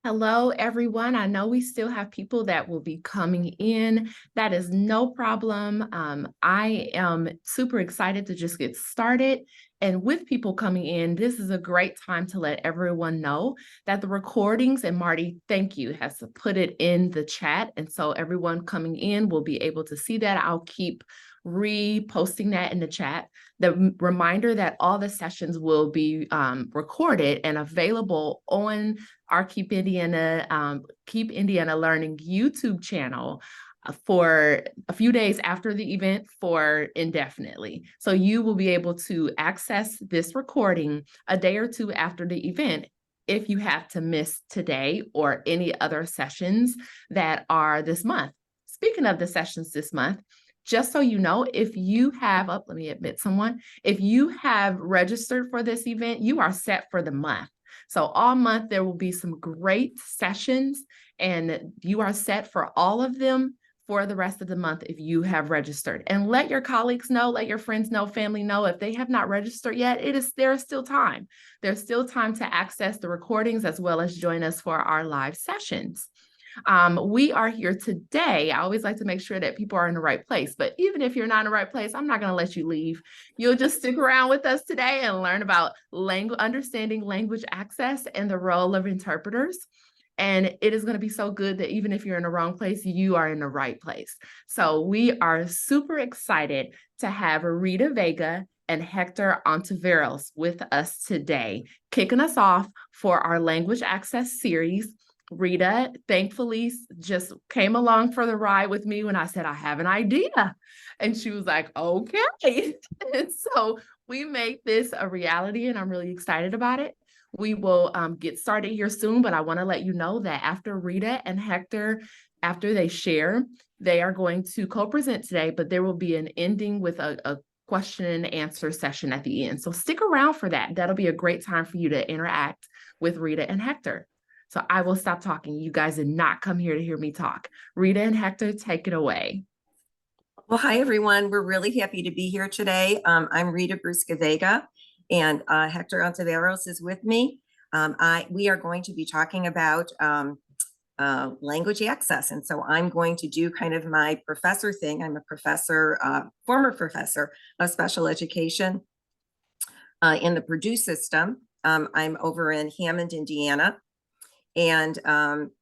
Hello, everyone. I know we still have people that will be coming in. That is no problem. I am super excited to just get started. And with people coming in, this is a great time to let everyone know that the recordings, and Marty, thank you, has to put it in the chat. And so everyone coming in will be able to see that. I'll keep reposting that in the chat. The reminder that all the sessions will be recorded and available on our Keep Indiana Learning YouTube channel for a few days after the event for indefinitely. So you will be able to access this recording a day or two after the event if you have to miss today or any other sessions that are this month. Speaking of the sessions this month, just so you know, if you have, let me admit someone, if you have registered for this event, you are set for the month. So all month, there will be some great sessions and you are set for all of them for the rest of the month if you have registered. And let your colleagues know, let your friends know, family know, if they have not registered yet, there is still time. There's still time to access the recordings as well as join us for our live sessions. We are here today. I always like to make sure that people are in the right place, but even if you're not in the right place, I'm not going to let you leave. You'll just stick around with us today and learn about understanding language access and the role of interpreters. And it is going to be so good that even if you're in the wrong place, you are in the right place. So we are super excited to have Rita Vega and Hector Ontiveros with us today, kicking us off for our language access series. Rita thankfully just came along for the ride with me when I said, I have an idea. And she was like, okay. And so we made this a reality and I'm really excited about it. We will get started here soon, but I want to let you know that after Rita and Hector, after they share, they are going to co-present today, but there will be an ending with a question and answer session at the end. So stick around for that. That'll be a great time for you to interact with Rita and Hector. So I will stop talking. You guys did not come here to hear me talk. Rita and Hector, take it away. Well, hi, everyone. We're really happy to be here today. I'm Rita Brusca Vega, and Hector Ontiveros is with me. We are going to be talking about language access. And so I'm going to do kind of my professor thing. I'm a professor, former professor of special education in the Purdue system. I'm over in Hammond, Indiana. And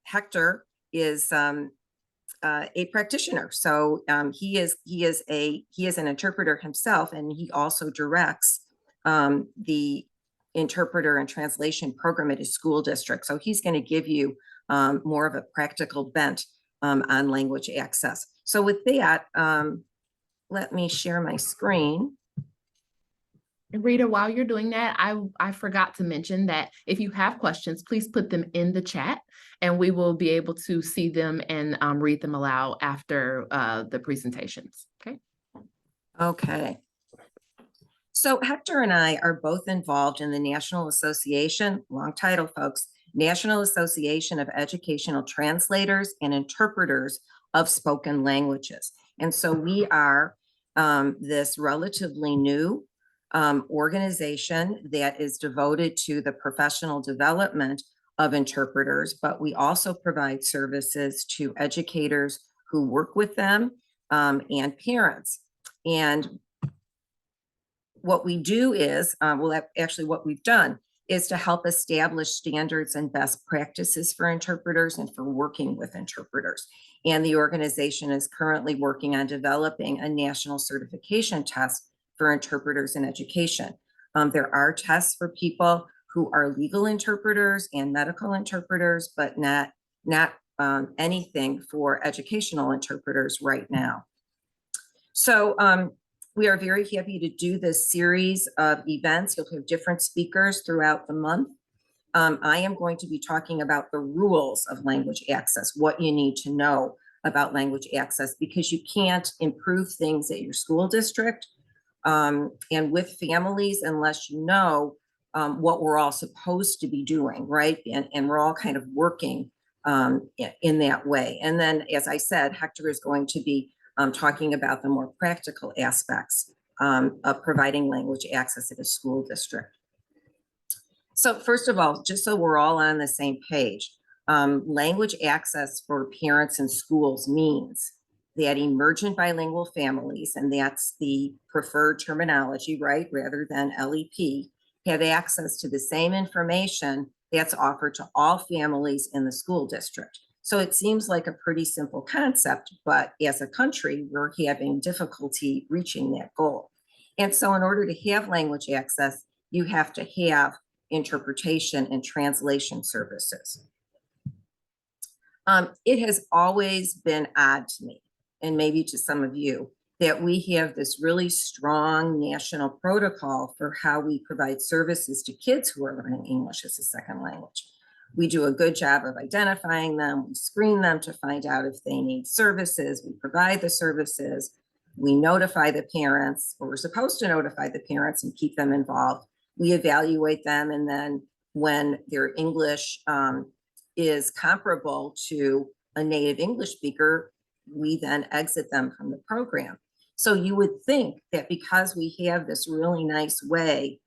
Hector is a practitioner, so he is an interpreter himself, and he also directs the interpreter and translation program at his school district. So he's going to give you more of a practical bent on language access. So with that, let me share my screen. Rita, while you're doing that, I forgot to mention that if you have questions, please put them in the chat and we will be able to see them and read them aloud after the presentations. Okay. Okay. So Hector and I are both involved in the National Association, long title folks, National Association of Educational Translators and Interpreters of Spoken Languages. And so we are this relatively new organization that is devoted to the professional development of interpreters, but we also provide services to educators who work with them and parents. And what we do is, what we've done is to help establish standards and best practices for interpreters and for working with interpreters. And the organization is currently working on developing a national certification test for interpreters in education. There are tests for people who are legal interpreters and medical interpreters, but not anything for educational interpreters right now. So we are very happy to do this series of events. You'll have different speakers throughout the month. I am going to be talking about the rules of language access, what you need to know about language access, because you can't improve things at your school district and with families unless you know what we're all supposed to be doing, right? And we're all kind of working in that way. And then, as I said, Hector is going to be talking about the more practical aspects of providing language access at a school district. So first of all, just so we're all on the same page, Language access for parents and schools means that emergent bilingual families, and that's the preferred terminology, right, rather than LEP, have access to the same information that's offered to all families in the school district. So it seems like a pretty simple concept, but as a country, we're having difficulty reaching that goal. And so in order to have language access, you have to have interpretation and translation services. It has always been odd to me, and maybe to some of you, that we have this really strong national protocol for how we provide services to kids who are learning English as a second language. We do a good job of identifying them, we screen them to find out if they need services, we provide the services, we notify the parents, or we're supposed to notify the parents and keep them involved. We evaluate them, and then when their English is comparable to a native English speaker, we then exit them from the program. So you would think that because we have this really nice way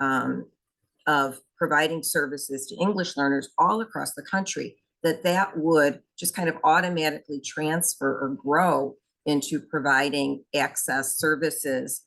of providing services to English learners all across the country, that that would just kind of automatically transfer or grow into providing access services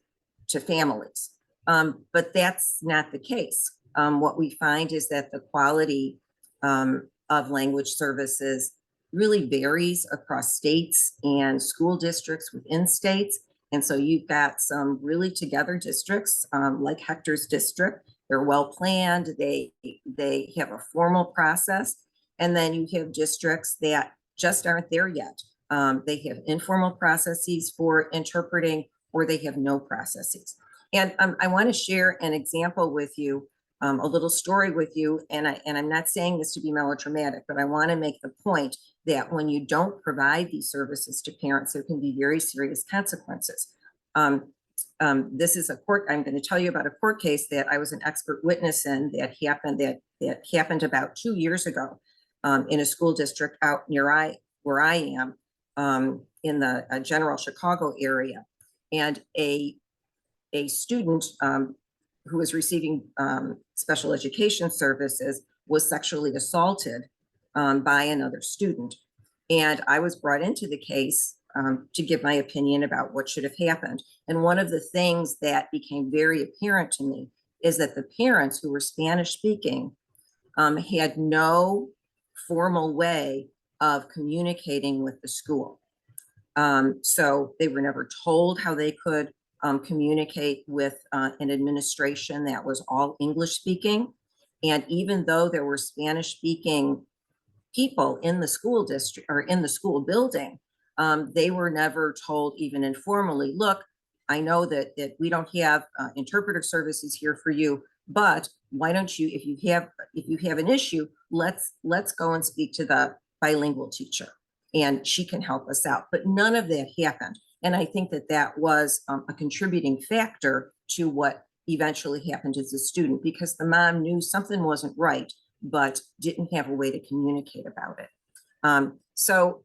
to families. But that's not the case. What we find is that the quality of language services really varies across states and school districts within states. And so you've got some really together districts like Hector's district. They're well planned, they have a formal process. And then you have districts that just aren't there yet. They have informal processes for interpreting, or they have no processes. And I want to share an example with you, a little story with you, and I'm not saying this to be melodramatic, but I want to make the point that when you don't provide these services to parents, there can be very serious consequences. This is a court, I'm going to tell you about a court case that I was an expert witness in that happened about 2 years ago in a school district out near where I am, in the general Chicago area. And a student who was receiving special education services was sexually assaulted by another student. And I was brought into the case to give my opinion about what should have happened. And one of the things that became very apparent to me is that the parents, who were Spanish speaking, had no formal way of communicating with the school. So they were never told how they could communicate with an administration that was all English speaking. And even though there were Spanish speaking people in the school district or in the school building, they were never told, even informally, look, I know that we don't have interpreter services here for you, but why don't you, if you have an issue, let's go and speak to the bilingual teacher and she can help us out. But none of that happened. And I think that that was a contributing factor to what eventually happened as a student, because the mom knew something wasn't right, but didn't have a way to communicate about it. So,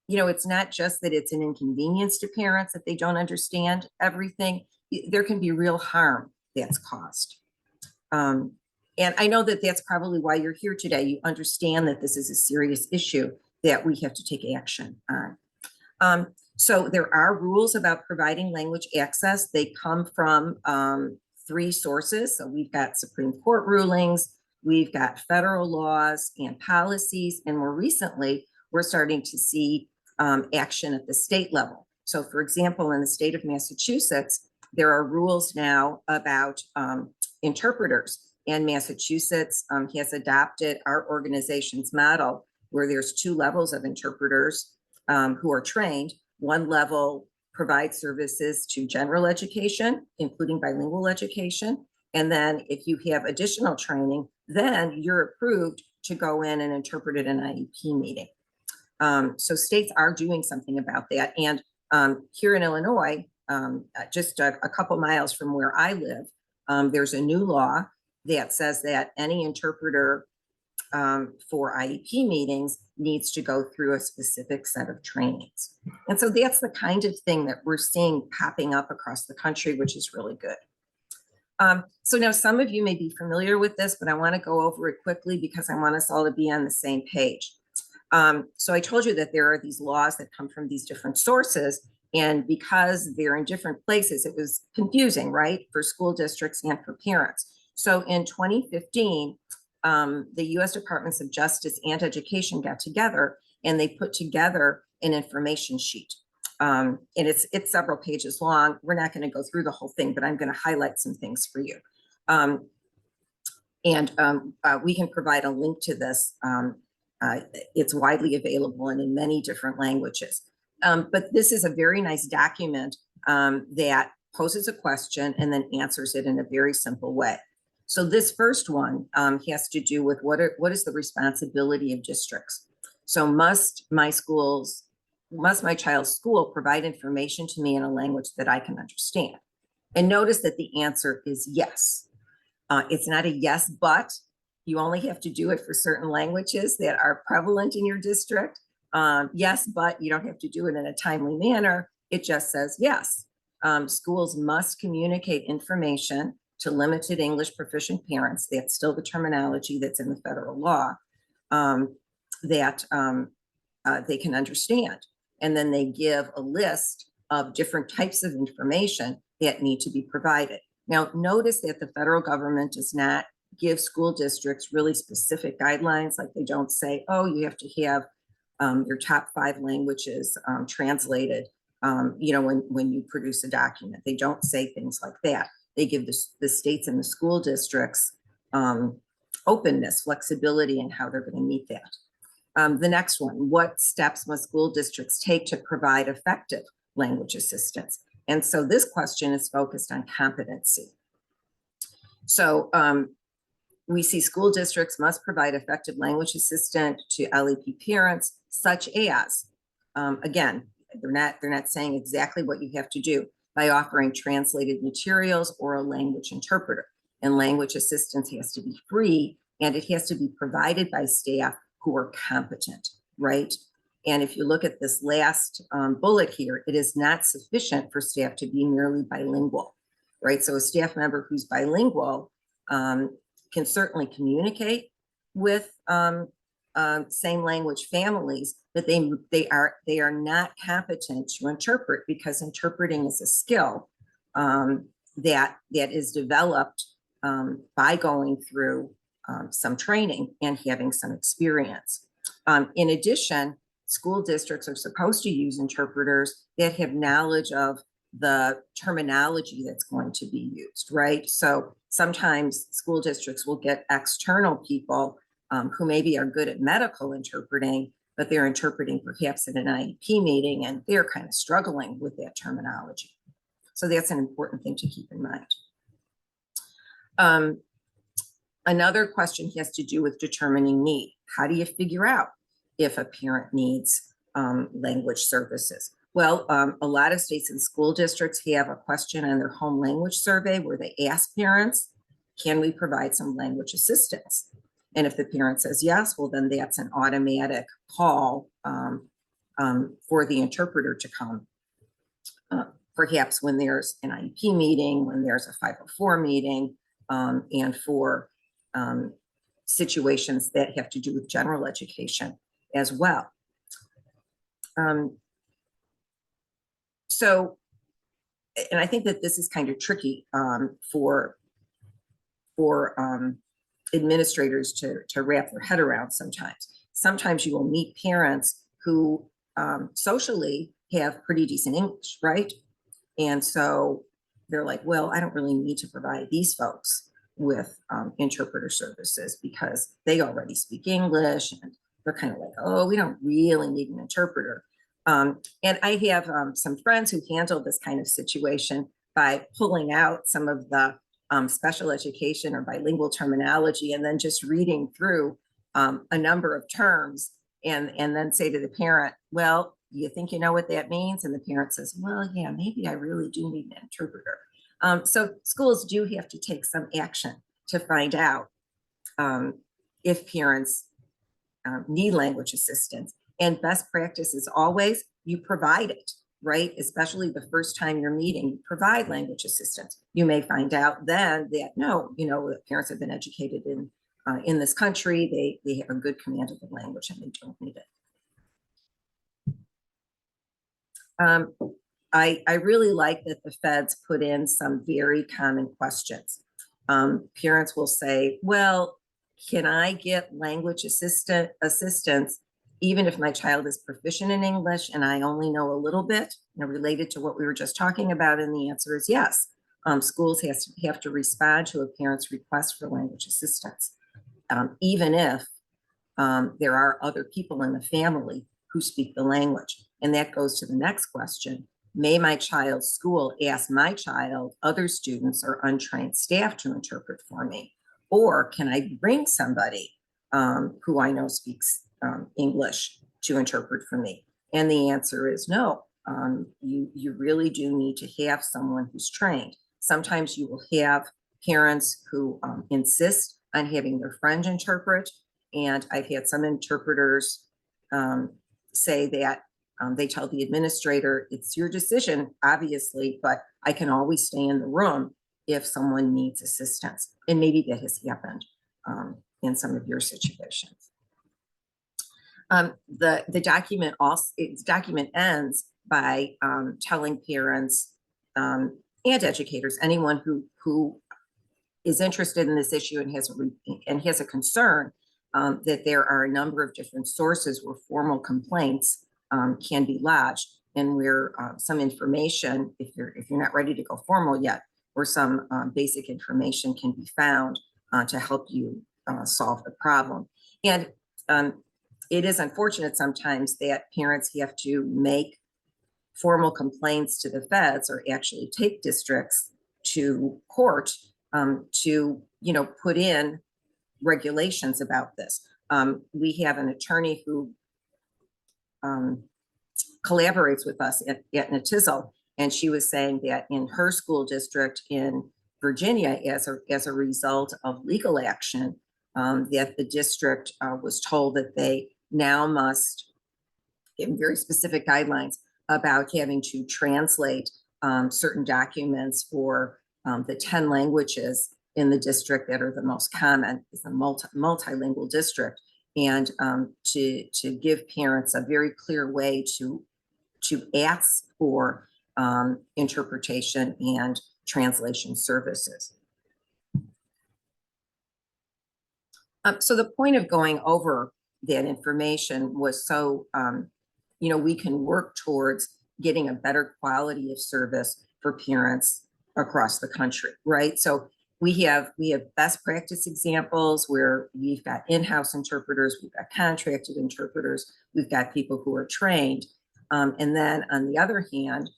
you know, it's not just that it's an inconvenience to parents that they don't understand everything. There can be real harm that's caused. And I know that that's probably why you're here today. You understand that this is a serious issue that we have to take action on. So there are rules about providing language access. They come from 3 sources. So we've got Supreme Court rulings, we've got federal laws and policies, and more recently, we're starting to see action at the state level. So for example, in the state of Massachusetts, there are rules now about interpreters, and Massachusetts has adopted our organization's model, where there's 2 levels of interpreters who are trained. One level provides services to general education, including bilingual education. And then if you have additional training, then you're approved to go in and interpret at an IEP meeting. So states are doing something about that. And here in Illinois, just a couple miles from where I live, there's a new law that says that any interpreter for IEP meetings needs to go through a specific set of trainings. And so that's the kind of thing that we're seeing popping up across the country, which is really good. So now some of you may be familiar with this, but I want to go over it quickly because I want us all to be on the same page. So I told you that there are these laws that come from these different sources, and because they're in different places, it was confusing, right, for school districts and for parents. So in 2015, the U.S. Departments of Justice and Education got together and they put together an information sheet. And it's several pages long. We're not going to go through the whole thing, but I'm going to highlight some things for you. We can provide a link to this. It's widely available and in many different languages. But this is a very nice document that poses a question and then answers it in a very simple way. So this first one has to do with what is the responsibility of districts? So must my child's school provide information to me in a language that I can understand? And notice that the answer is yes. It's not a yes, but you only have to do it for certain languages that are prevalent in your district. Yes, but you don't have to do it in a timely manner. It just says yes. Schools must communicate information to limited English proficient parents. That's still the terminology that's in the federal law that they can understand. And then they give a list of different types of information that need to be provided. Now, notice that the federal government does not give school districts really specific guidelines. Like they don't say, oh, you have to have your top 5 languages translated, when you produce a document. They don't say things like that. They give the states and the school districts openness, flexibility in how they're going to meet that. The next one, what steps must school districts take to provide effective language assistance? And so this question is focused on competency. So we see school districts must provide effective language assistance to LEP parents, such as, again, they're not saying exactly what you have to do, by offering translated materials or a language interpreter. And language assistance has to be free, and it has to be provided by staff who are competent, right? And if you look at this last bullet here, it is not sufficient for staff to be merely bilingual, right? So a staff member who's bilingual can certainly communicate with same language families, but they are not competent to interpret, because interpreting is a skill that is developed by going through some training and having some experience. In addition, school districts are supposed to use interpreters that have knowledge of the terminology that's going to be used, right? So sometimes school districts will get external people who maybe are good at medical interpreting, but they're interpreting perhaps in an IEP meeting and they're kind of struggling with that terminology. So that's an important thing to keep in mind. Another question has to do with determining need. How do you figure out if a parent needs language services? Well, a lot of states and school districts have a question on their home language survey where they ask parents, can we provide some language assistance? And if the parent says yes, well, then that's an automatic call for the interpreter to come. Perhaps when there's an IEP meeting, when there's a 504 meeting, and for situations that have to do with general education as well. So, and I think that this is kind of tricky for administrators to wrap their head around sometimes. Sometimes you will meet parents who socially have pretty decent English, right? And so they're like, well, I don't really need to provide these folks with interpreter services because they already speak English, and they're kind of like, oh, we don't really need an interpreter. And I have some friends who handle this kind of situation by pulling out some of the special education or bilingual terminology and then just reading through a number of terms and then say to the parent, well, you think you know what that means? And the parent says, well, yeah, maybe I really do need an interpreter. So schools do have to take some action to find out if parents need language assistance. And best practice is always you provide it. right? Especially the first time you're meeting, you provide language assistance. You may find out then that no, the parents have been educated in this country. They have a good command of the language and they don't need it. I really like that the feds put in some very common questions. Parents will say, well, can I get language assistance even if my child is proficient in English and I only know a little bit, related to what we were just talking about? And the answer is yes. Schools have to respond to a parent's request for language assistance, even if there are other people in the family who speak the language. And that goes to the next question. May my child's school ask my child, other students, or untrained staff to interpret for me? Or can I bring somebody who I know speaks English to interpret for me? And the answer is no. You really do need to have someone who's trained. Sometimes you will have parents who insist on having their friend interpret. And I've had some interpreters say that they tell the administrator, it's your decision, obviously, but I can always stay in the room if someone needs assistance. And maybe that has happened in some of your situations. The document ends by telling parents and educators, anyone who is interested in this issue and has a concern, that there are a number of different sources where formal complaints can be lodged, and where some information, if you're not ready to go formal yet, or some basic information can be found to help you solve the problem. And it is unfortunate sometimes that parents have to make formal complaints to the feds or actually take districts to court to put in regulations about this. We have an attorney who collaborates with us at NATIZL, and she was saying that in her school district in Virginia, as a result of legal action, that the district was told that they now must give very specific guidelines about having to translate certain documents for the 10 languages in the district that are the most common. It's a multilingual district, and to give parents a very clear way to ask for interpretation and translation services. So the point of going over that information was so we can work towards getting a better quality of service for parents across the country, right? So we have best practice examples where we've got in-house interpreters, we've got contracted interpreters, we've got people who are trained. And then on the other hand,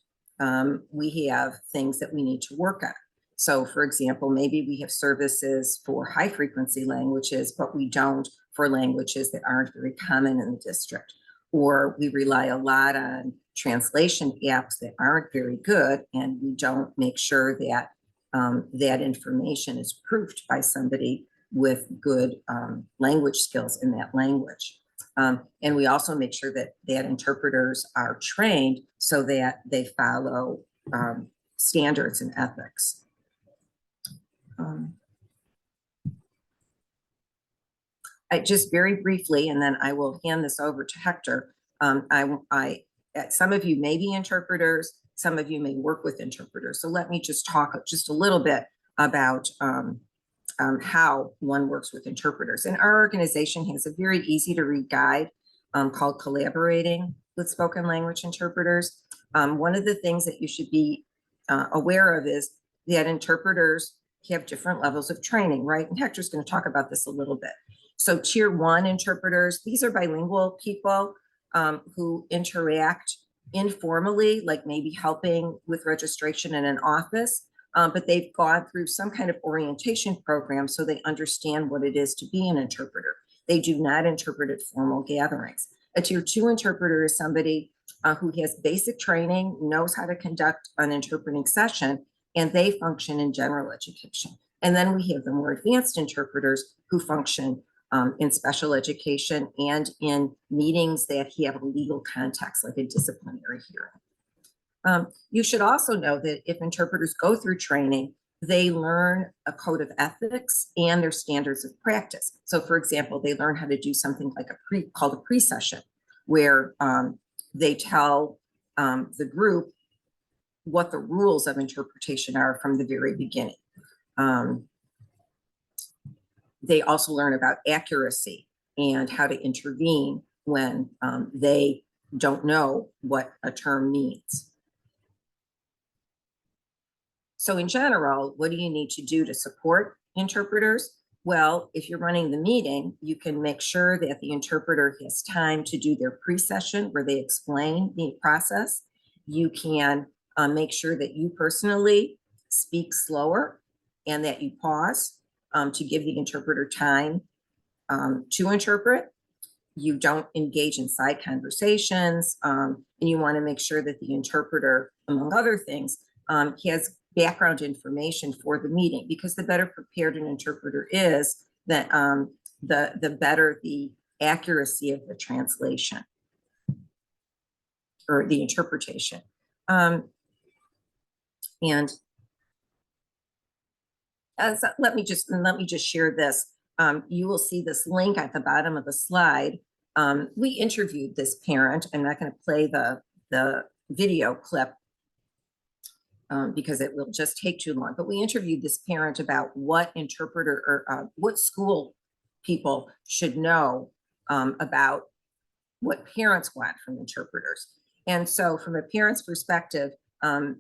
we have things that we need to work on. So for example, maybe we have services for high frequency languages, but we don't for languages that aren't very common in the district. Or we rely a lot on translation apps that aren't very good, and we don't make sure that that information is proofed by somebody with good language skills in that language. And we also make sure that interpreters are trained so that they follow standards and ethics. Just very briefly, and then I will hand this over to Hector. Some of you may be interpreters, some of you may work with interpreters. So let me just talk just a little bit about how one works with interpreters. And our organization has a very easy to read guide called Collaborating with Spoken Language Interpreters. One of the things that you should be aware of is that interpreters have different levels of training, right? And Hector's going to talk about this a little bit. So tier 1 interpreters, these are bilingual people who interact informally, like maybe helping with registration in an office, but they've gone through some kind of orientation program so they understand what it is to be an interpreter. They do not interpret at formal gatherings. A tier 2 interpreter is somebody who has basic training, knows how to conduct an interpreting session, and they function in general education. And then we have the more advanced interpreters who function in special education and in meetings that have a legal context, like a disciplinary hearing. You should also know that if interpreters go through training, they learn a code of ethics and their standards of practice. So for example, they learn how to do something like called a pre-session, where they tell the group what the rules of interpretation are from the very beginning. They also learn about accuracy and how to intervene when they don't know what a term means. So in general, what do you need to do to support interpreters? Well, if you're running the meeting, you can make sure that the interpreter has time to do their pre-session where they explain the process. You can make sure that you personally speak slower and that you pause to give the interpreter time to interpret. You don't engage in side conversations, and you want to make sure that the interpreter, among other things, has background information for the meeting, because the better prepared an interpreter is, that the better the accuracy of the translation or the interpretation. And let me just share this. You will see this link at the bottom of the slide. We interviewed this parent. I'm not going to play the video clip because it will just take too long. But we interviewed this parent about what interpreter or what school people should know about what parents want from interpreters. And so from a parent's perspective,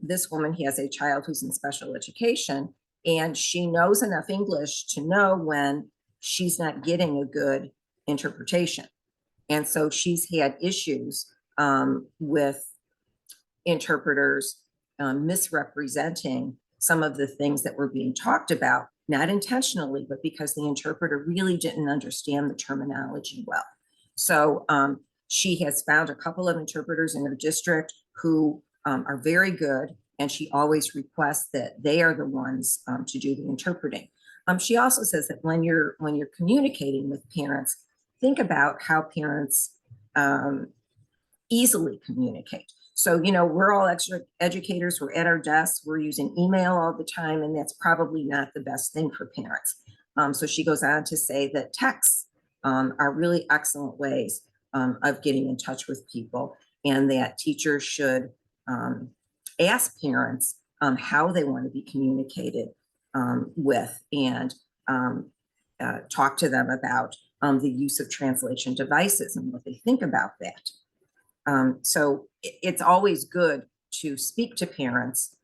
this woman has a child who's in special education, and she knows enough English to know when she's not getting a good interpretation. And so she's had issues with interpreters misrepresenting some of the things that were being talked about, not intentionally, but because the interpreter really didn't understand the terminology well. So she has found a couple of interpreters in her district who are very good, and she always requests that they are the ones to do the interpreting. She also says that when you're communicating with parents, think about how parents easily communicate. So, you know, we're all extra educators, we're at our desks, we're using email all the time, and that's probably not the best thing for parents. So she goes on to say that texts are really excellent ways of getting in touch with people, and that teachers should ask parents how they want to be communicated with, and talk to them about the use of translation devices and what they think about that. So it's always good to speak to parents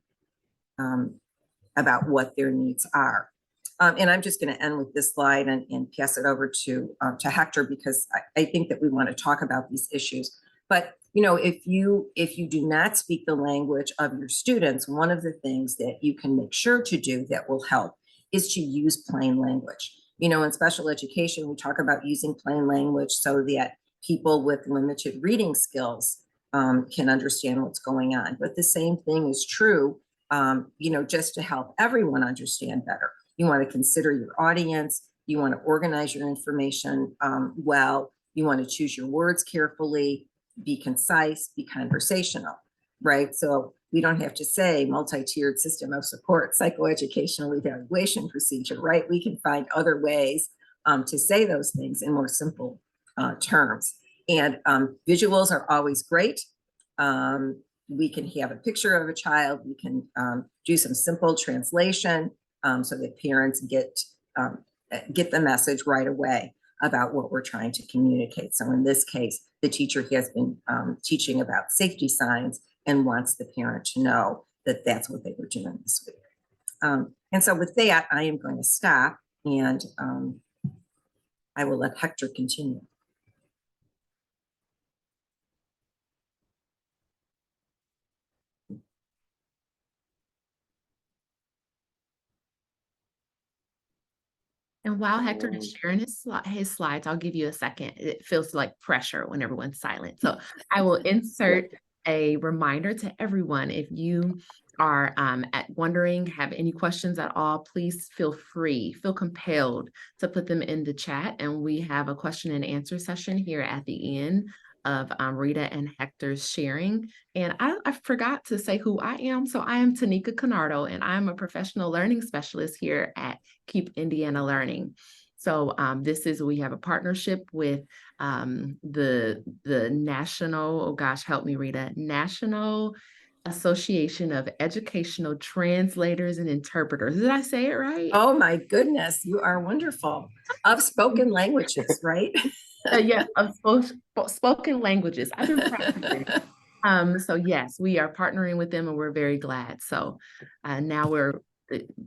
about what their needs are. And I'm just going to end with this slide and pass it over to Hector, because I think that we want to talk about these issues. But you know, if you do not speak the language of your students, one of the things that you can make sure to do that will help is to use plain language. You know, in special education, we talk about using plain language so that people with limited reading skills can understand what's going on. But the same thing is true, you know, just to help everyone understand better. You want to consider your audience. You want to organize your information well. You want to choose your words carefully, be concise, be conversational, right? So we don't have to say multi-tiered system of support, psychoeducational evaluation procedure, right? We can find other ways to say those things in more simple terms. And visuals are always great. We can have a picture of a child. We can do some simple translation so that parents get the message right away about what we're trying to communicate. So in this case, the teacher has been teaching about safety signs and wants the parent to know that that's what they were doing this week. And so with that, I am going to stop, and I will let Hector continue. And while Hector is sharing his slides, I'll give you a second. It feels like pressure when everyone's silent. So I will insert a reminder to everyone. If you are wondering, have any questions at all, please feel compelled to put them in the chat. And we have a question and answer session here at the end of Rita and Hector's sharing. And I forgot to say who I am. So I am Tanika Canardo, and I'm a professional learning specialist here at Keep Indiana Learning. So we have a partnership with the national, oh gosh, help me, Rita, National Association of Educational Translators and Interpreters. Did I say it right? Oh my goodness, you are wonderful. Of spoken languages, right? Yes, of spoken languages. I've been practicing. So yes, we are partnering with them and we're very glad. So now we're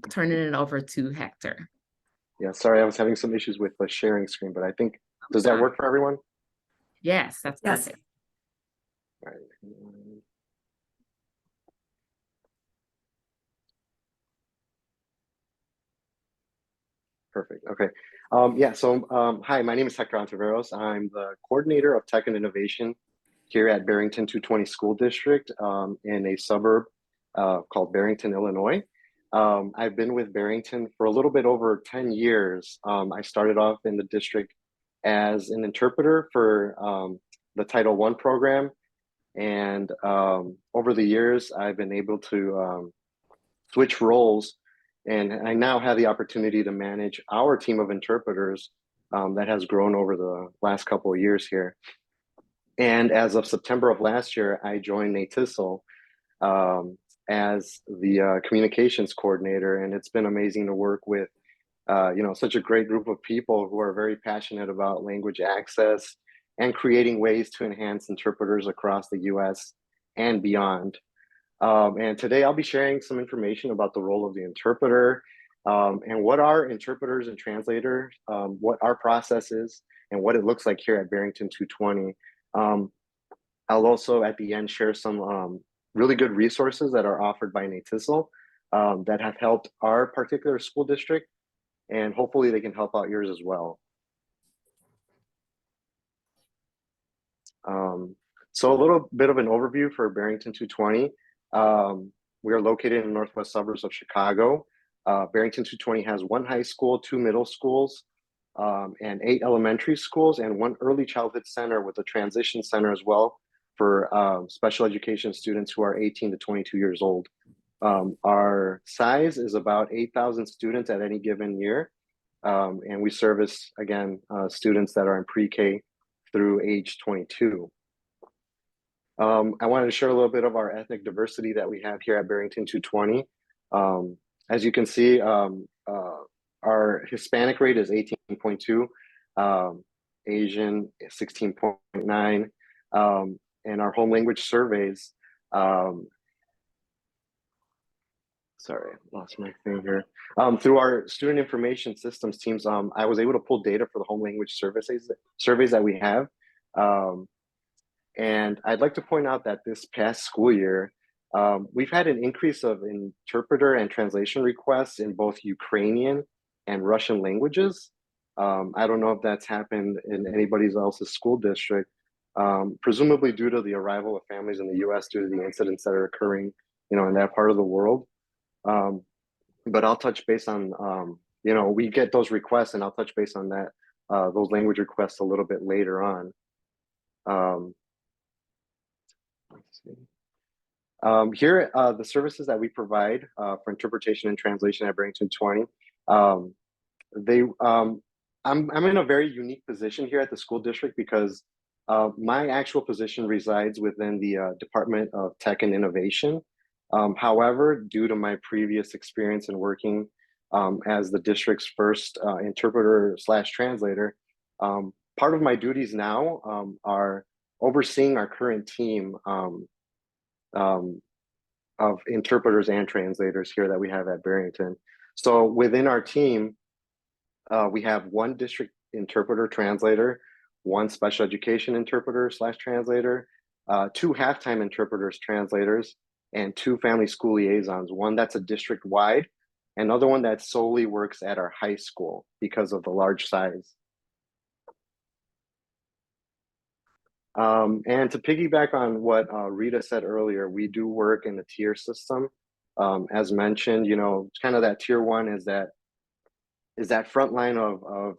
turning it over to Hector. Yeah, sorry, I was having some issues with the sharing screen, but I think, does that work for everyone? Yes, that's Yes. perfect. All right. Perfect. Okay. Hi, my name is Hector Ontiveros. I'm the coordinator of tech and innovation here at Barrington 220 School District in a suburb called Barrington, Illinois. I've been with Barrington for a little bit over 10 years. I started off in the district as an interpreter for the Title I program. And over the years, I've been able to switch roles. And I now have the opportunity to manage our team of interpreters that has grown over the last couple of years here. And as of September of last year, I joined NATISL as the communications coordinator. And it's been amazing to work with such a great group of people who are very passionate about language access and creating ways to enhance interpreters across the US and beyond. And today I'll be sharing some information about the role of the interpreter and what are interpreters and translators, what our process is, and what it looks like here at Barrington 220. I'll also at the end share some really good resources that are offered by NATISL that have helped our particular school district, and hopefully they can help out yours as well. So a little bit of an overview for Barrington 220. We are located in the northwest suburbs of Chicago. Barrington 220 has 1 high school, 2 middle schools, and 8 elementary schools, and 1 early childhood center with a transition center as well for special education students who are 18 to 22 years old. Our size is about 8,000 students at any given year. And we service, again, students that are in pre-K through age 22. I wanted to share a little bit of our ethnic diversity that we have here at Barrington 220. As you can see, our Hispanic rate is 18.2, Asian 16.9, and our home language surveys, sorry, I lost my thing here. Through our student information systems teams, I was able to pull data for the home language surveys that we have. And I'd like to point out that this past school year, we've had an increase of interpreter and translation requests in both Ukrainian and Russian languages. I don't know if that's happened in anybody else's school district, presumably due to the arrival of families in the US due to the incidents that are occurring, in that part of the world. But I'll touch base on, we get those requests, and I'll touch base on that, those language requests a little bit later on. Let's see. Here, the services that we provide for interpretation and translation at Barrington 20. I'm in a very unique position here at the school district because my actual position resides within the Department of Tech and Innovation. However, due to my previous experience in working as the district's first interpreter / translator, part of my duties now are overseeing our current team of interpreters and translators here that we have at Barrington. So within our team, we have 1 district interpreter translator, 1 special education interpreter / translator, 2 halftime interpreters translators, and 2 family school liaisons, 1 that's a district-wide, another one that solely works at our high school because of the large size. And to piggyback on what Rita said earlier, we do work in the tier system. As mentioned, kind of that tier 1 is that front line of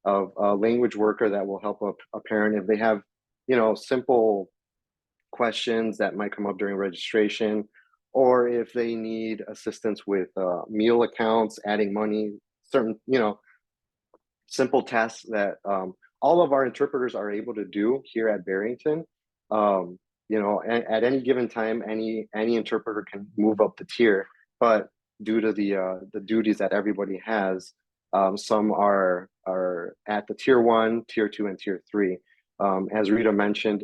a language worker that will help a parent if they have simple questions that might come up during registration, or if they need assistance with meal accounts, adding money, certain, simple tasks that all of our interpreters are able to do here at Barrington. At any given time, any interpreter can move up the tier, but due to the duties that everybody has, some are at the tier 1, tier 2, and tier 3. As Rita mentioned,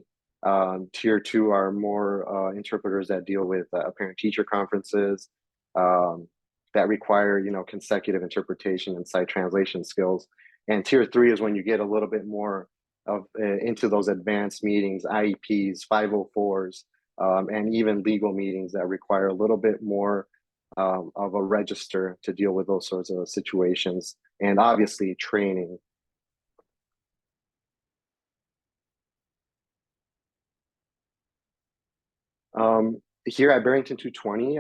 tier 2 are more interpreters that deal with parent-teacher conferences that require consecutive interpretation and site translation skills. And tier 3 is when you get a little bit more of into those advanced meetings, IEPs, 504s, and even legal meetings that require a little bit more of a register to deal with those sorts of situations, and obviously training. Here at Barrington 220,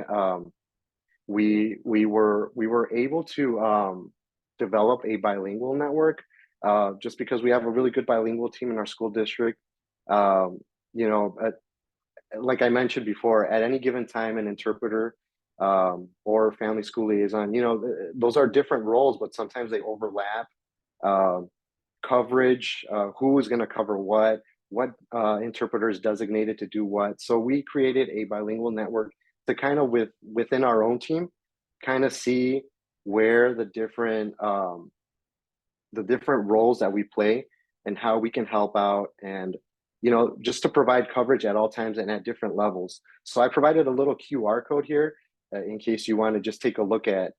we were able to develop a bilingual network just because we have a really good bilingual team in our school district. Like I mentioned before, at any given time, an interpreter or family school liaison, those are different roles, but sometimes they overlap. Coverage, who is going to cover what interpreter is designated to do what. So we created a bilingual network to kind of within our own team, kind of see where the different roles that we play and how we can help out, and just to provide coverage at all times and at different levels. So I provided a little QR code here in case you want to just take a look at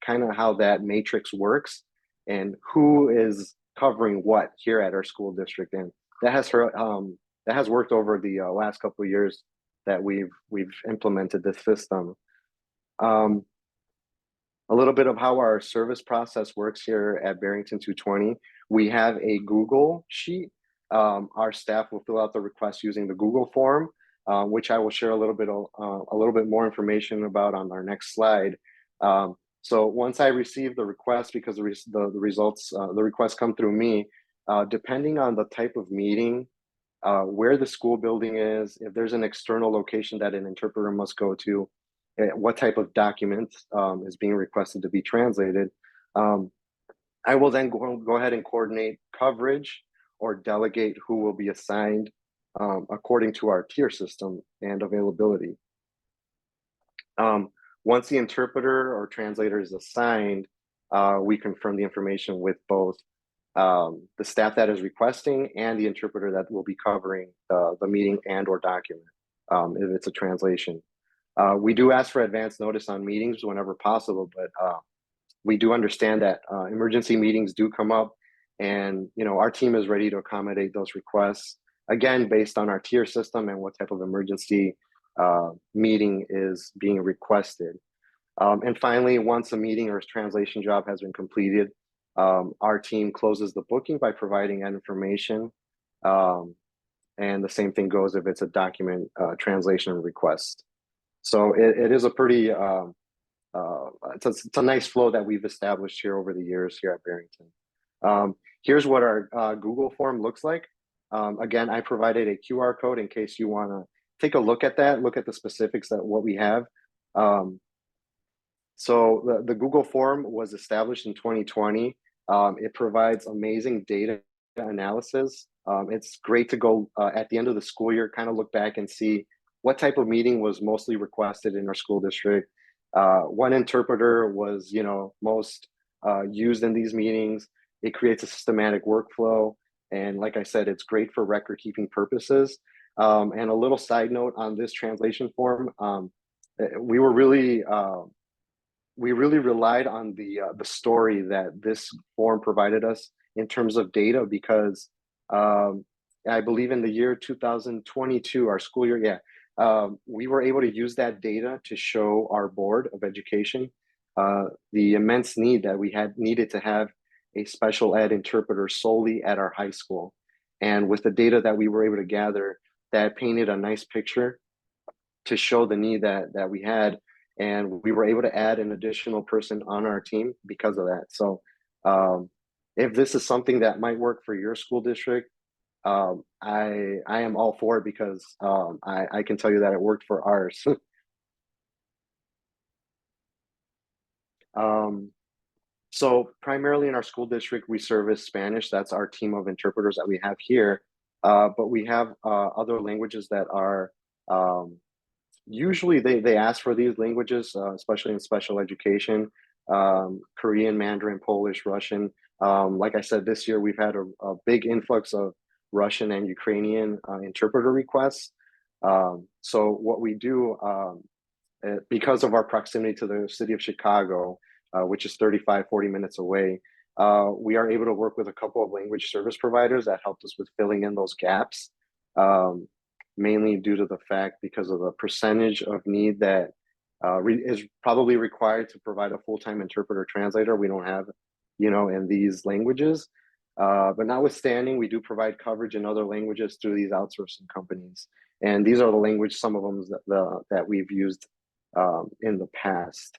kind of how that matrix works and who is covering what here at our school district. And that has worked over the last couple of years that we've implemented this system. A little bit of how our service process works here at Barrington 220. We have a Google sheet. Our staff will fill out the request using the Google form, which I will share a little bit more information about on our next slide. So once I receive the request, because the requests come through me, depending on the type of meeting, where the school building is, if there's an external location that an interpreter must go to, what type of document is being requested to be translated, I will then go ahead and coordinate coverage or delegate who will be assigned according to our tier system and availability. Once the interpreter or translator is assigned, we confirm the information with both the staff that is requesting and the interpreter that will be covering the meeting and or document if it's a translation. We do ask for advance notice on meetings whenever possible, but we do understand that emergency meetings do come up, and our team is ready to accommodate those requests, again, based on our tier system and what type of emergency meeting is being requested. And finally, once a meeting or translation job has been completed, our team closes the booking by providing that information. And the same thing goes if it's a document translation request. So it is a pretty, it's a nice flow that we've established here over the years here at Barrington. Here's what our Google form looks like. Again, I provided a QR code in case you want to take a look at that, look at the specifics of what we have. So the Google form was established in 2020. It provides amazing data analysis. It's great to go at the end of the school year, kind of look back and see what type of meeting was mostly requested in our school district. What interpreter was, most used in these meetings. It creates a systematic workflow. And like I said, it's great for record keeping purposes. And a little side note on this translation form, we really relied on the story that this form provided us in terms of data, because I believe in the year 2022, our school year, we were able to use that data to show our Board of Education the immense need that we needed to have a special ed interpreter solely at our high school. And with the data that we were able to gather, that painted a nice picture to show the need that we had. And we were able to add an additional person on our team because of that. So if this is something that might work for your school district, I am all for it because I can tell you that it worked for ours. Um, so primarily in our school district, we service Spanish. That's our team of interpreters that we have here. But we have other languages that are usually they ask for these languages, especially in special education, Korean, Mandarin, Polish, Russian. Like I said, this year we've had a big influx of Russian and Ukrainian interpreter requests. So what we do, because of our proximity to the city of Chicago, which is 40 minutes away, we are able to work with a couple of language service providers that helped us with filling in those gaps. Mainly due to the fact because of the percentage of need that is probably required to provide a full-time interpreter translator. We don't have, in these languages. But notwithstanding, we do provide coverage in other languages through these outsourcing companies. And these are the language, some of them that we've used in the past.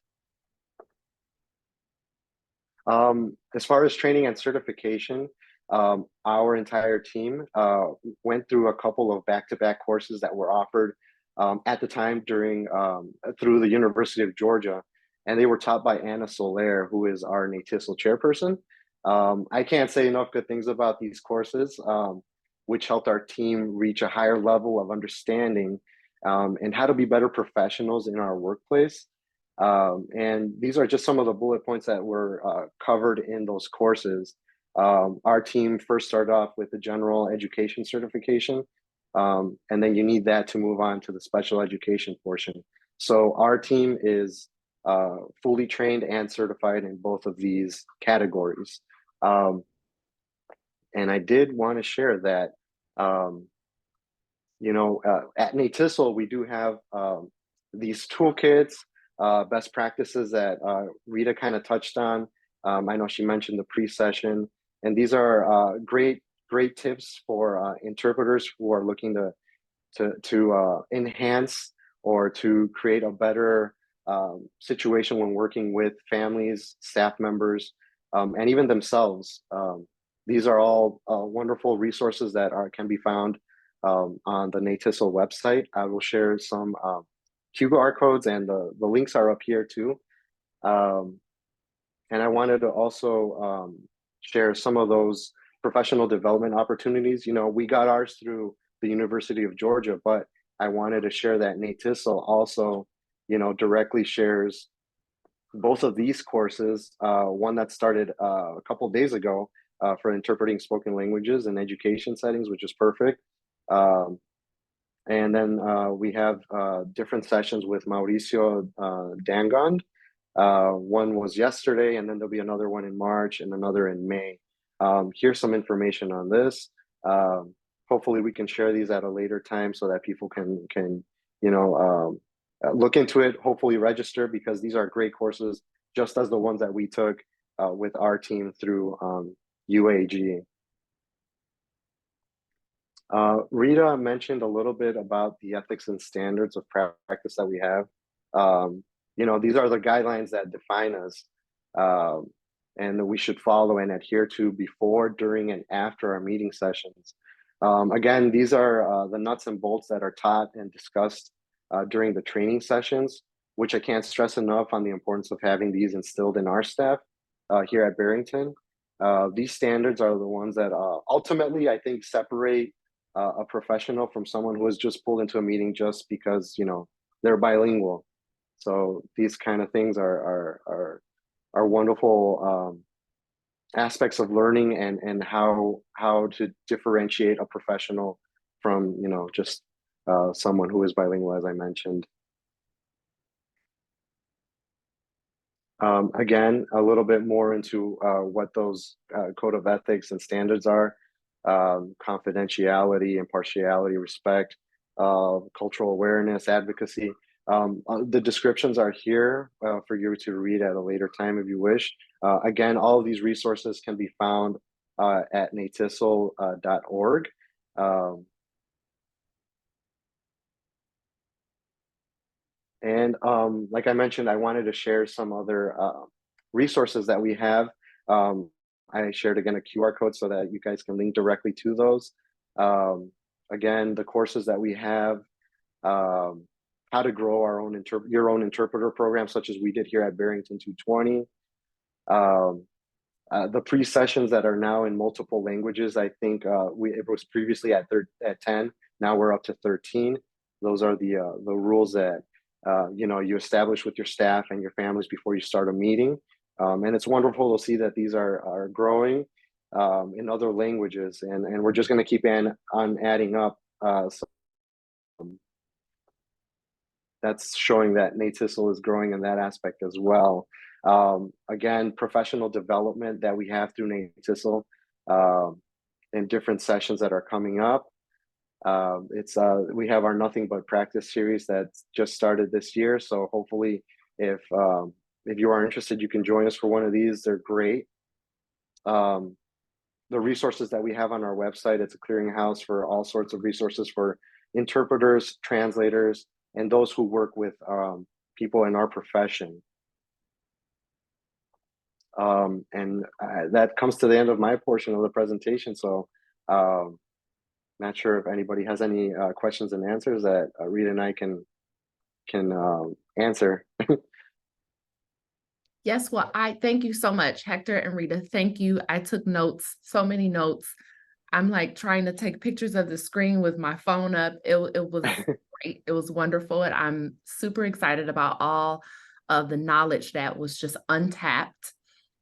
As far as training and certification, our entire team went through a couple of back-to-back courses that were offered at the time through the University of Georgia, and they were taught by Anna Soler, who is our NATISL chairperson. I can't say enough good things about these courses, which helped our team reach a higher level of understanding and how to be better professionals in our workplace. And these are just some of the bullet points that were covered in those courses. Our team first started off with the general education certification, and then you need that to move on to the special education portion. So our team is fully trained and certified in both of these categories. And I did want to share that, at NATISL, we do have these toolkits, best practices that Rita kind of touched on. I know she mentioned the pre-session, and these are great tips for interpreters who are looking to enhance or to create a better situation when working with families, staff members, and even themselves. These are all wonderful resources that can be found on the NATISL website. I will share some QR codes, and the links are up here too. And I wanted to also share some of those professional development opportunities. We got ours through the University of Georgia, but I wanted to share that NATISL also, directly shares both of these courses. One that started a couple of days ago for interpreting spoken languages in education settings, which is perfect. And then we have different sessions with Mauricio Dangond. One was yesterday, and then there'll be another one in March and another in May. Here's some information on this. Hopefully we can share these at a later time so that people can look into it, hopefully register, because these are great courses, just as the ones that we took with our team through UAG. Rita mentioned a little bit about the ethics and standards of practice that we have. These are the guidelines that define us, and that we should follow and adhere to before, during, and after our meeting sessions. Again, these are the nuts and bolts that are taught and discussed during the training sessions, which I can't stress enough on the importance of having these instilled in our staff here at Barrington. These standards are the ones that ultimately, I think, separate a professional from someone who is just pulled into a meeting just because they're bilingual. So these kind of things are wonderful aspects of learning and how to differentiate a professional from just someone who is bilingual, as I mentioned. Again, a little bit more into what those code of ethics and standards are. Confidentiality, impartiality, respect, cultural awareness, advocacy. The descriptions are here for you to read at a later time if you wish. Again, all of these resources can be found at natisl.org. And like I mentioned, I wanted to share some other resources that we have. I shared again a QR code so that you guys can link directly to those. Again, the courses that we have, how to grow your own interpreter program, such as we did here at Barrington 220. The pre-sessions that are now in multiple languages, I think it was previously at 10. Now we're up to 13. Those are the rules that you establish with your staff and your families before you start a meeting. And it's wonderful to see that these are growing in other languages, and we're just going to keep on adding up. So that's showing that NATISL is growing in that aspect as well. Again, professional development that we have through NATISL in different sessions that are coming up. We have our Nothing But Practice series that just started this year. So hopefully if you are interested, you can join us for one of these. They're great. The resources that we have on our website, it's a clearinghouse for all sorts of resources for interpreters, translators, and those who work with people in our profession. That comes to the end of my portion of the presentation. So not sure if anybody has any questions and answers that Rita and I can answer. Yes, well, I thank you so much, Hector and Rita. Thank you. I took notes, so many notes. I'm like trying to take pictures of the screen with my phone up. It was great. It was wonderful. And I'm super excited about all of the knowledge that was just untapped.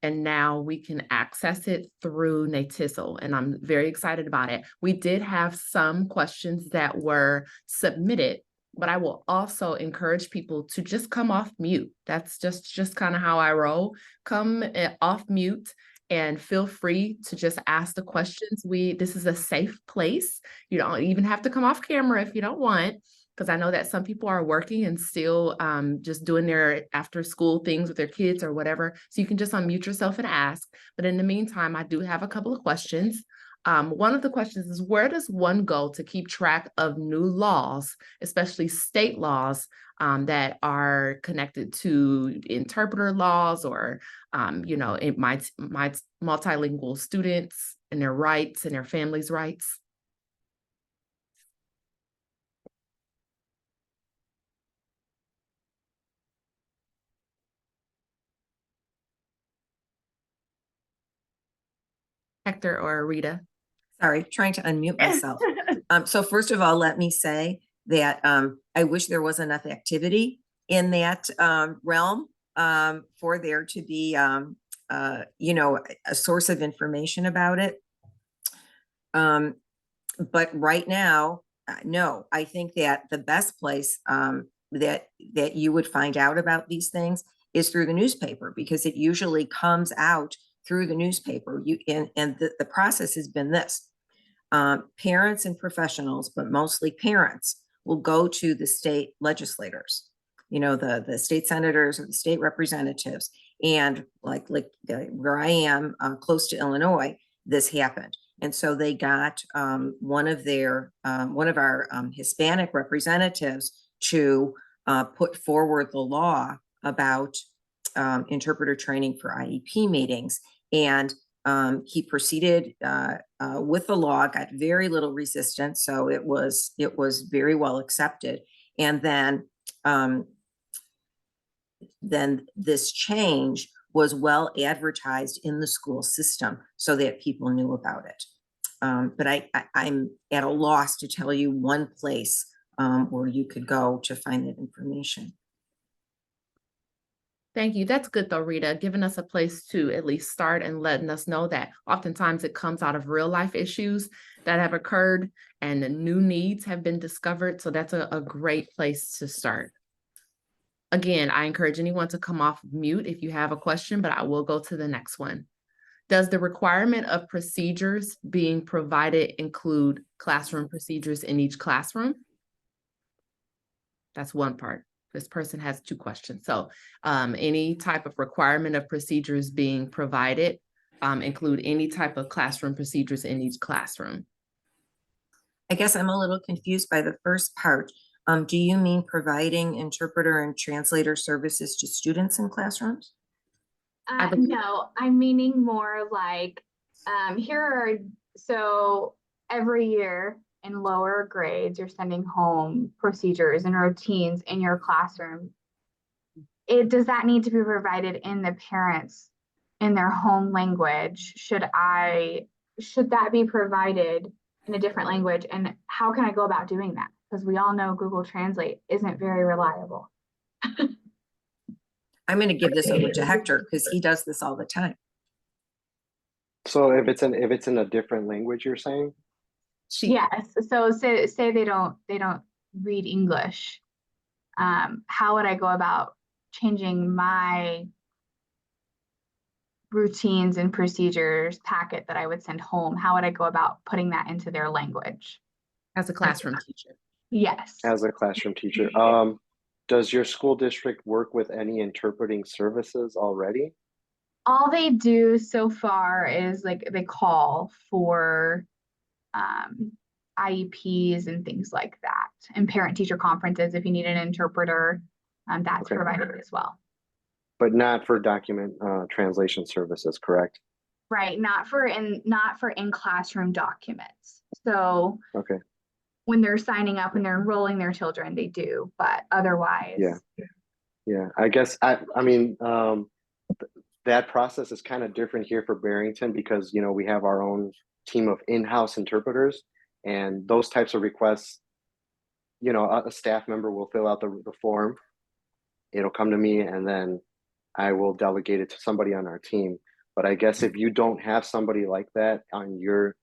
And now we can access it through NATISL. And I'm very excited about it. We did have some questions that were submitted, but I will also encourage people to just come off mute. That's just kind of how I roll. Come off mute and feel free to just ask the questions. This is a safe place. You don't even have to come off camera if you don't want, because I know that some people are working and still just doing their after school things with their kids or whatever. So you can just unmute yourself and ask. But in the meantime, I do have a couple of questions. One of the questions is, where does one go to keep track of new laws, especially state laws that are connected to interpreter laws or, it might multilingual students and their rights and their families' rights? Hector or Rita? Sorry, trying to unmute myself. So first of all, let me say that I wish there was enough activity in that realm for there to be, a source of information about it. But right now, no, I think that the best place that you would find out about these things is through the newspaper, because it usually comes out through the newspaper. And the process has been this. Parents and professionals, but mostly parents, will go to the state legislators, the state senators or the state representatives. And like where I am, close to Illinois, this happened. And so they got one of our Hispanic representatives to put forward the law about interpreter training for IEP meetings. And he proceeded with the law, got very little resistance, so it was very well accepted. And then this change was well advertised in the school system so that people knew about it. But I'm at a loss to tell you one place where you could go to find that information. Thank you. That's good though, Rita, giving us a place to at least start and letting us know that oftentimes it comes out of real life issues that have occurred and the new needs have been discovered. So that's a great place to start. Again, I encourage anyone to come off mute if you have a question, but I will go to the next one. Does the requirement of procedures being provided include classroom procedures in each classroom? That's one part. This person has two questions. So any type of requirement of procedures being provided include any type of classroom procedures in each classroom? I guess I'm a little confused by the first part. Do you mean providing interpreter and translator services to students in classrooms? No, I'm meaning more like, so every year in lower grades, you're sending home procedures and routines in your classroom. Does that need to be provided in the parents in their home language? Should that be provided in a different language? And how can I go about doing that? Because we all know Google Translate isn't very reliable. I'm going to give this over to Hector because he does this all the time. So if it's in a different language, you're saying? Yes. So say they don't read English. How would I go about changing my routines and procedures packet that I would send home? How would I go about putting that into their language? As a classroom teacher. Yes. As a classroom teacher. Does your school district work with any interpreting services already? All they do so far is like they call for IEPs and things like that, and parent-teacher conferences if you need an interpreter, that's Okay. provided as well. But not for document translation services, correct? Right, not for in-classroom documents. So Okay. when they're signing up and they're enrolling their children, they do, but otherwise. Yeah. I guess I mean that process is kind of different here for Barrington because we have our own team of in-house interpreters, and those types of requests, a staff member will fill out the form. It'll come to me, and then I will delegate it to somebody on our team. But I guess if you don't have somebody like that in your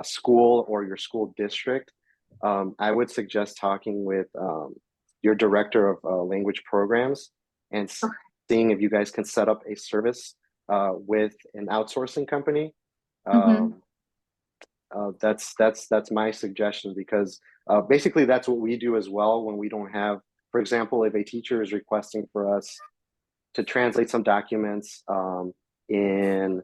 school or your school district, I would suggest talking with your director of language programs and seeing if you guys can set up a service with an outsourcing company. That's my suggestion, because basically that's what we do as well when we don't have, for example, if a teacher is requesting for us to translate some documents in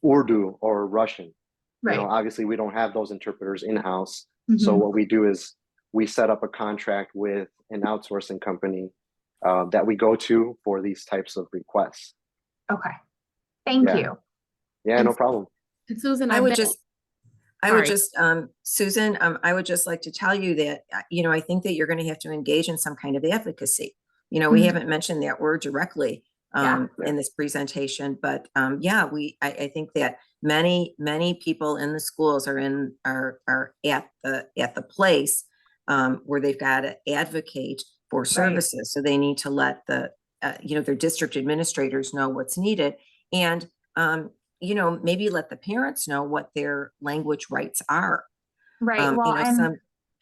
Urdu or Russian. Right. Obviously we don't have those interpreters in-house. So what we do is we set up a contract with an outsourcing company that we go to for these types of requests. Okay. Thank you. Yeah, no problem. And Susan, I would just, Susan, I would just like to tell you that, I think that you're going to have to engage in some kind of advocacy. We haven't mentioned that word directly in this presentation, but I think that many people in the schools are at the place where they've got to advocate for services. So they need to let their district administrators know what's needed, and maybe let the parents know what their language rights are. Right. Well, I'm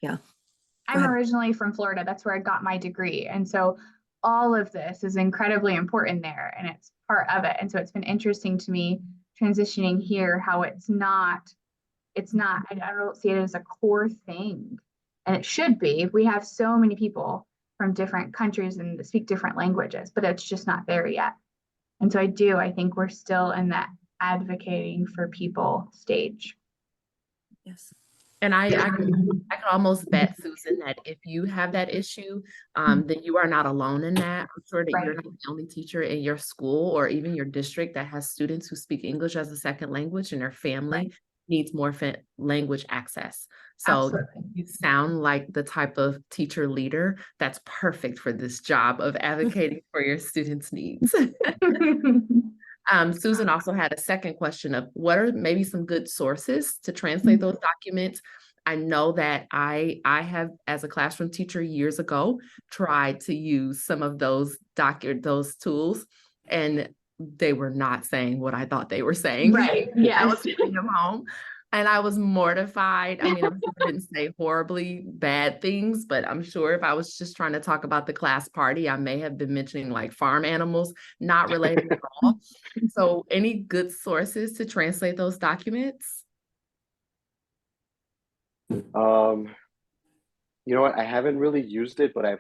ahead. originally from Florida. That's where I got my degree. And so all of this is incredibly important there, and it's part of it. And so it's been interesting to me transitioning here, how I don't see it as a core thing. And it should be. We have so many people from different countries and speak different languages, but it's just not there yet. And so I think we're still in that advocating for people stage. Yes. And I can almost bet, Susan, that if you have that issue, then you are not alone in that. I'm sure that you're not the only teacher in your school or even your district that has students who speak English as a second language, and their family needs more language access. So you sound like the type of teacher leader that's perfect for this job of advocating for your students' needs. Susan also had a second question of what are maybe some good sources to translate those documents. I know that I have, as a classroom teacher years ago, tried to use some of those tools, and they were not saying what I thought they were saying. Right. Yeah. I was sending them home, and I was mortified. I mean, I'm sure I didn't say horribly bad things, but I'm sure if I was just trying to talk about the class party, I may have been mentioning like farm animals, not related at all. So any good sources to translate those documents? You know what? I haven't really used it, but I've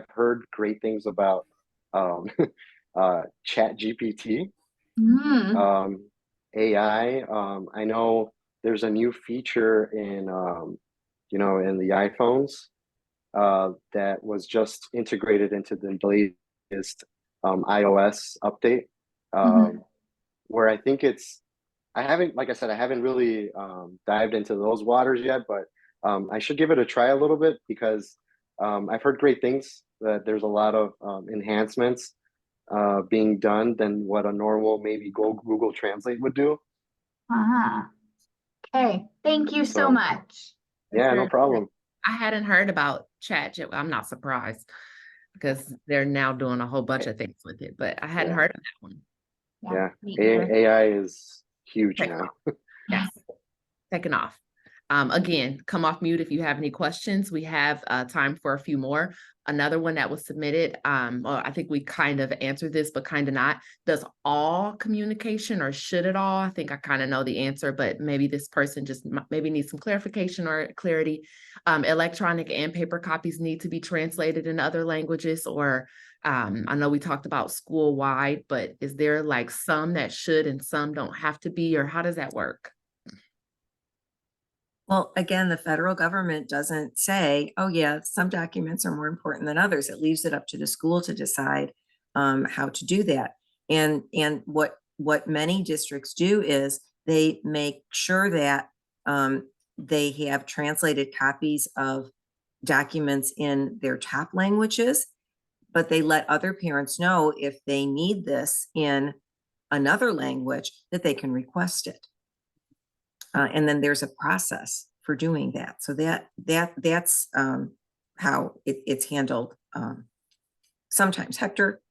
heard great things about Chat GPT, AI. I know there's a new feature in the iPhones that was just integrated into the latest iOS update, where I think I haven't, like I said, I haven't really dived into those waters yet, but I should give it a try a little bit because I've heard great things that there's a lot of enhancements being done than what a normal maybe Google Translate would do. Okay, thank you so So much. yeah, no problem. I hadn't heard about I'm not surprised because they're now doing a whole bunch of things with it, but I hadn't Yeah. heard of that one. Yeah, me either. AI is huge Take now. Yes, taking off. Again, come off mute if you have any questions. We have time for a few more. Another one that was submitted, well, I think we kind of answered this, but kind of not. Does all communication or should it all? I think I kind of know the answer, but maybe this person just maybe needs some clarification or clarity. Electronic and paper copies need to be translated in other languages, or I know we talked about school-wide, but is there like some that should and some don't have to be, or how does that work? Well, again, the federal government doesn't say, oh yeah, some documents are more important than others. It leaves it up to the school to decide how to do that. And what many districts do is they make sure that they have translated copies of documents in their top languages, but they let other parents know if they need this in another language that they can request it. And then there's a process for doing that. So that's how it's handled sometimes. Hector?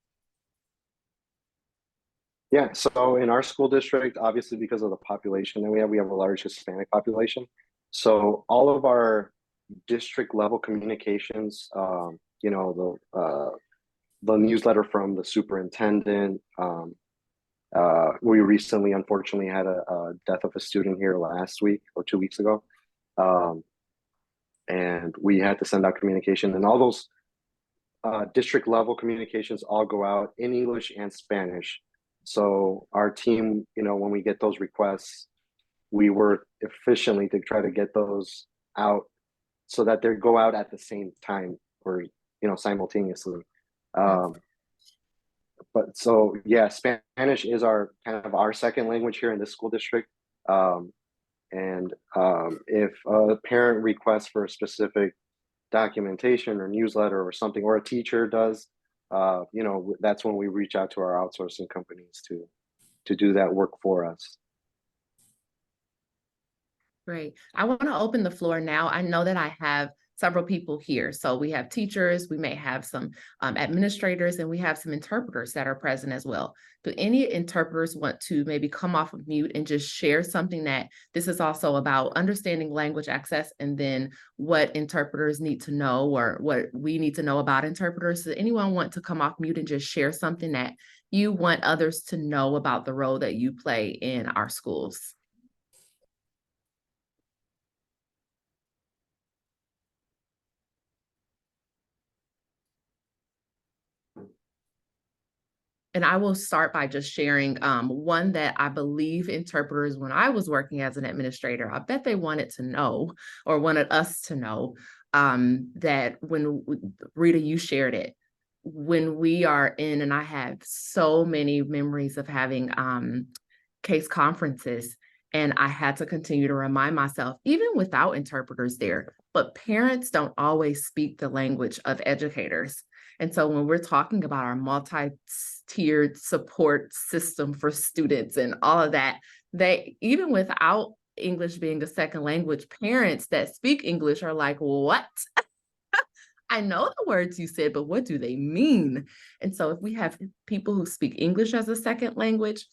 Yeah, so in our school district, obviously because of the population that we have a large Hispanic population. So all of our district level communications, you know, the newsletter from the superintendent. We recently, unfortunately, had a death of a student here last week or 2 weeks ago. And we had to send out communication, and all those district level communications all go out in English and Spanish. So our team, you know, when we get those requests, we work efficiently to try to get those out so that they go out at the same time or, you know, simultaneously. But so yeah, Spanish is our kind of our second language here in this school district. And if a parent requests for a specific documentation or newsletter or something, or a teacher does, you know, that's when we reach out to our outsourcing companies to do that work for us. Great. I want to open the floor now. I know that I have several people here. So we have teachers, we may have some administrators, and we have some interpreters that are present as well. Do any interpreters want to maybe come off of mute and just share something that this is also about understanding language access and then what interpreters need to know or what we need to know about interpreters? Does anyone want to come off mute and just share something that you want others to know about the role that you play in our schools? And I will start by just sharing one that I believe interpreters, when I was working as an administrator, I bet they wanted to know or wanted us to know that when Rita, you shared it, when we are in, and I have so many memories of having case conferences, and I had to continue to remind myself, even without interpreters there, but parents don't always speak the language of educators. And so when we're talking about our multi-tiered support system for students and all of that, they, even without English being a second language, parents that speak English are like, what? I know the words you said, but what do they mean? And so if we have people who speak English as a second language,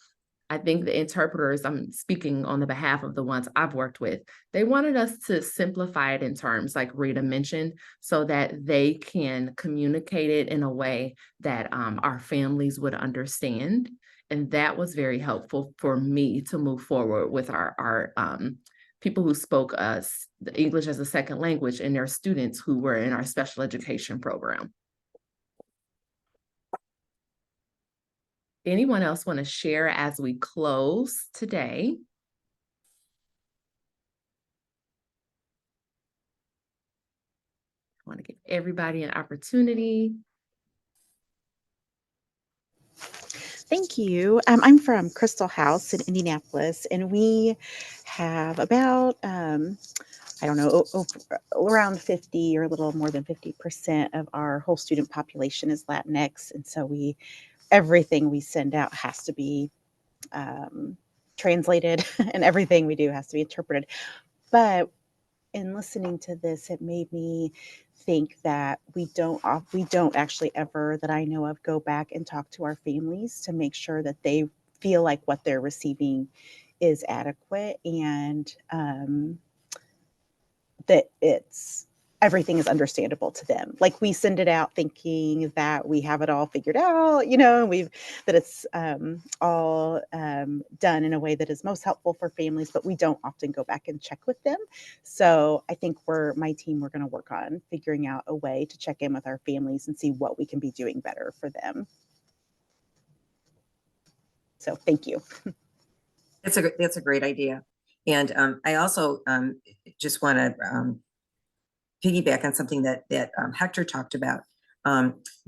I think the interpreters, I'm speaking on the behalf of the ones I've worked with, they wanted us to simplify it in terms like Rita mentioned, so that they can communicate it in a way that our families would understand. And that was very helpful for me to move forward with our people who spoke the English as a second language and their students who were in our special education program. Anyone else want to share as we close today? I want to give everybody an opportunity. Thank you. I'm from Crystal House in Indianapolis, and we have about, I don't know, around 50 or a little more than 50% of our whole student population is Latinx. And so everything we send out has to be translated and everything we do has to be interpreted. But in listening to this, it made me think that we don't actually ever, that I know of, go back and talk to our families to make sure that they feel like what they're receiving is adequate, and that everything is understandable to them. Like, we send it out thinking that we have it all figured out, that it's all done in a way that is most helpful for families, but we don't often go back and check with them. So I think my team, we're going to work on figuring out a way to check in with our families and see what we can be doing better for them. So thank you. That's a great idea. And I also just want to piggyback on something that Hector talked about.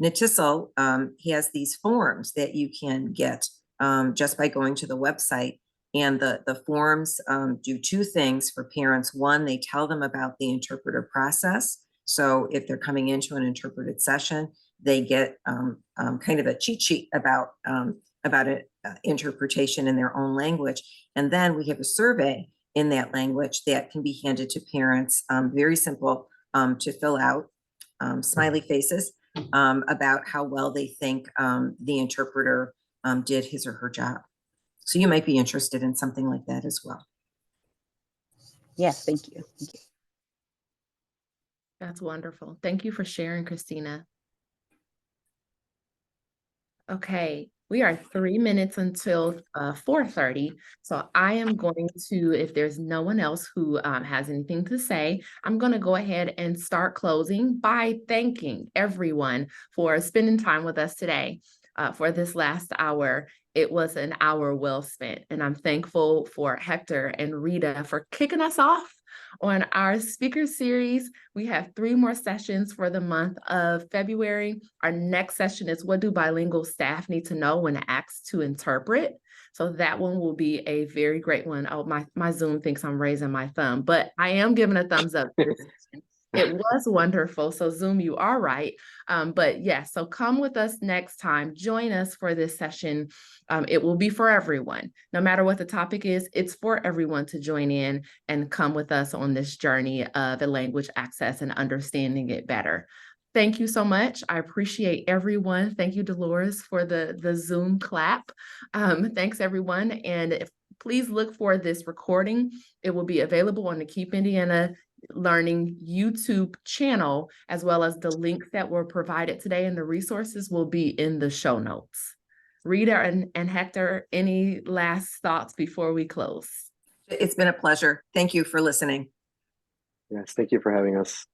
Natisal has these forms that you can get just by going to the website. And the forms do two things for parents. One, they tell them about the interpreter process. So if they're coming into an interpreted session, they get kind of a cheat sheet about it, interpretation in their own language. And then we have a survey in that language that can be handed to parents, very simple to fill out, smiley faces, about how well they think the interpreter did his or her job. So you might be interested in something like that as well. Yes, thank you. Thank you. That's wonderful. Thank you for sharing, Christina. Okay, we are 3 minutes until 4:30. So I am going to, if there's no one else who has anything to say, I'm going to go ahead and start closing by thanking everyone for spending time with us today. For this last hour, it was an hour well spent, and I'm thankful for Hector and Rita for kicking us off on our speaker series. We have 3 more sessions for the month of February. Our next session is, what do bilingual staff need to know when asked to interpret? So that one will be a very great one. Oh, my Zoom thinks I'm raising my thumb, but I am giving a thumbs up to this session. It was wonderful. So Zoom, you are right. But yeah, so come with us next time. Join us for this session. It will be for everyone. No matter what the topic is, it's for everyone to join in and come with us on this journey of the language access and understanding it better. Thank you so much. I appreciate everyone. Thank you, Dolores, for the Zoom clap. Thanks, everyone. And please look for this recording. It will be available on the Keep Indiana Learning YouTube channel, as well as the links that were provided today, and the resources will be in the show notes. Rita and Hector, any last thoughts before we close? It's been a pleasure. Thank you for listening. Yes, thank you for having us.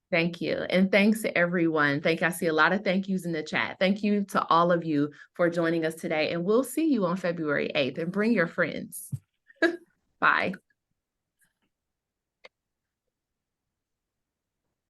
Thank you. And thanks to everyone. I see a lot of thank yous in the chat. Thank you to all of you for joining us today. And we'll see you on February 8th, and bring your friends. Bye.